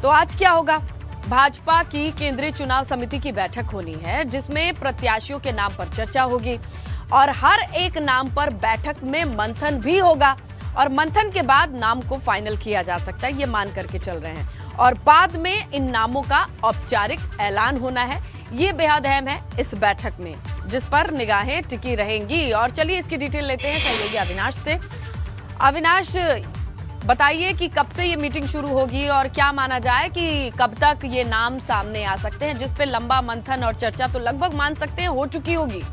तो आज क्या होगा? भाजपा की केंद्रीय चुनाव समिति की बैठक होनी है, जिसमें प्रत्याशियों के नाम पर चर्चा होगी और हर एक नाम पर बैठक में मंथन भी होगा और मंथन के बाद नाम को फाइनल किया जा सकता है, ये मान करके चल रहे हैं। और बाद में इन नामों का औपचारिक ऐलान होना है। ये बेहद अहम है इस बैठक में, जिस पर निगाहें टिकी रहेंगी। और चलिए इसकी डिटेल लेते हैं सहयोगी अविनाश से। अविनाश, बताइए कि कब से ये मीटिंग शुरू होगी और क्या माना जाए कि कब तक ये नाम सामने आ सकते हैं, जिस पे लंबा मंथन और चर्चा तो लगभग मान सकते हैं हो चुकी होगी।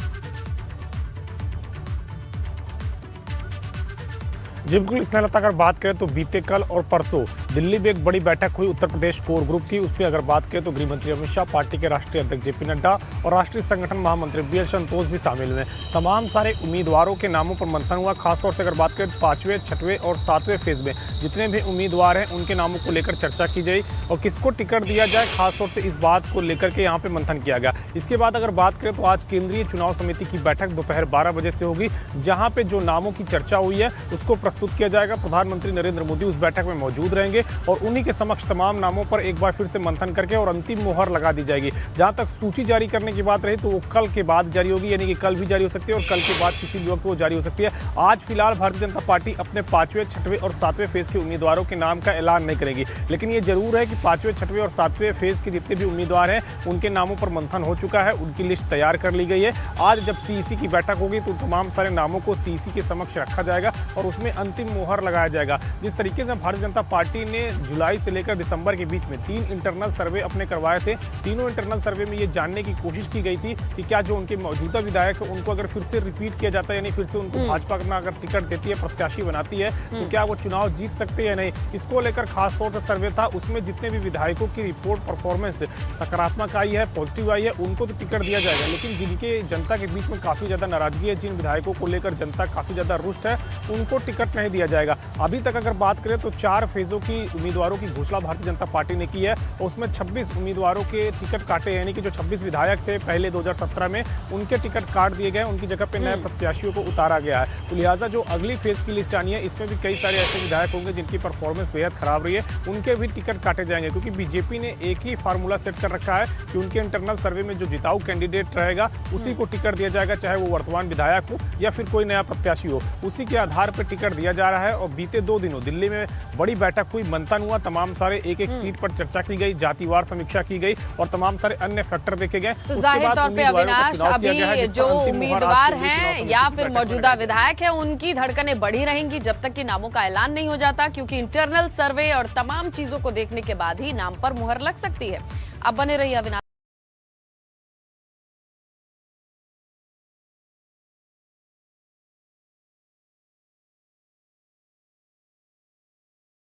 जी बिल्कुल स्नेहलता, अगर बात करें तो बीते कल और परसों दिल्ली में एक बड़ी बैठक हुई उत्तर प्रदेश कोर ग्रुप की। उसमें अगर बात करें तो गृह मंत्री अमित शाह, पार्टी के राष्ट्रीय अध्यक्ष जेपी नड्डा और राष्ट्रीय संगठन महामंत्री बी एल संतोष भी शामिल हुए। तमाम सारे उम्मीदवारों के नामों पर मंथन हुआ। खासतौर से अगर बात करें तो 5वें, 6वें और 7वें फेज में जितने भी उम्मीदवार हैं उनके नामों को लेकर चर्चा की गई और किसको टिकट दिया जाए, खासतौर से इस बात को लेकर के यहाँ पे मंथन किया गया। इसके बाद अगर बात करें तो आज केंद्रीय चुनाव समिति की बैठक दोपहर 12 बजे से होगी, जहाँ पे जो नामों की चर्चा हुई है उसको प्रस्तुत किया जाएगा। प्रधानमंत्री नरेंद्र मोदी उस बैठक में मौजूद रहेंगे और उन्हीं के समक्ष तमाम नामों पर एक बार फिर से मंथन करके और अंतिम मोहर लगा दी जाएगी। जहां तक सूची जारी करने की बात रही तो वो कल के बाद जारी होगी, यानी कि कल भी जारी हो सकती है और कल के बाद किसी भी वक्त वो जारी हो सकती है। आज फिलहाल भारतीय जनता पार्टी अपने 5वें, 6वें और 7वें फेज के उम्मीदवारों के नाम का ऐलान नहीं करेगी, लेकिन ये जरूर है कि 5वें, 6वें और 7वें फेज के जितने भी उम्मीदवार हैं उनके नामों पर मंथन हो चुका है, उनकी लिस्ट तैयार कर ली गई है। आज जब सीईसी की बैठक होगी तो तमाम सारे नामों को सीईसी के समक्ष रखा जाएगा और उसमें अंतिम मोहर लगाया जाएगा। जिस तरीके से भारतीय जनता पार्टी ने जुलाई से लेकर दिसंबर के बीच में 3 इंटरनल सर्वे अपने करवाए थे, तीनों इंटरनल सर्वे में ये जानने की कोशिश की गई थी कि क्या जो उनके मौजूदा विधायक हैं उनको अगर फिर से रिपीट किया जाता है, यानी फिर से उनको भाजपा अपना अगर टिकट देती है, प्रत्याशी बनाती है, तो क्या वो चुनाव जीत सकते हैं या नहीं। इसको लेकर खासतौर से सर्वे था। उसमें जितने भी विधायकों की रिपोर्ट परफॉर्मेंस सकारात्मक आई है, पॉजिटिव आई है, उनको तो टिकट दिया जाएगा। लेकिन जिनके जनता के बीच में काफी ज्यादा नाराजगी है, जिन विधायकों को लेकर जनता काफी ज्यादा रुष्ट है, उनको टिकट नहीं दिया जाएगा। अभी तक अगर बात करें तो 4 फेजों की उम्मीदवारों की घोषणा भारतीय जनता पार्टी ने की है और उसमें 26 उम्मीदवारों के टिकट काटे, यानी कि जो 26 विधायक थे पहले 2017 में, उनके टिकट काट दिए गए, उनकी जगह पे नए प्रत्याशियों को उतारा गया है। तो लिहाजा जो अगली फेज की लिस्ट आनी है इसमें भी कई सारे ऐसे विधायक होंगे जिनकी परफॉर्मेंस बेहद खराब रही है, उनके भी टिकट काटे जाएंगे, क्योंकि बीजेपी ने एक ही फार्मूला सेट कर रखा है कि उनके इंटरनल सर्वे में जो जिताऊ कैंडिडेट रहेगा उसी को टिकट दिया जाएगा, चाहे वो वर्तमान विधायक हो या फिर कोई नया प्रत्याशी हो, उसी के आधार पर टिकट दिया जा रहा है। और बीते 2 दिनों दिल्ली में बड़ी बैठक हुई, मंथन हुआ, तमाम सारे एक सीट पर चर्चा की गई, जातिवार समीक्षा की गई और तमाम सारे अन्य फैक्टर देखे गए। तो जाहिर तौर पे अविनाश, अभी जो उम्मीदवार हैं या फिर मौजूदा विधायक हैं उनकी धड़कनें बढ़ी रहेंगी जब तक कि नामों का ऐलान नहीं हो जाता, क्योंकि इंटरनल सर्वे और तमाम चीजों को देखने के बाद ही नाम पर मुहर लग सकती है। अब बने रहिए अविनाश।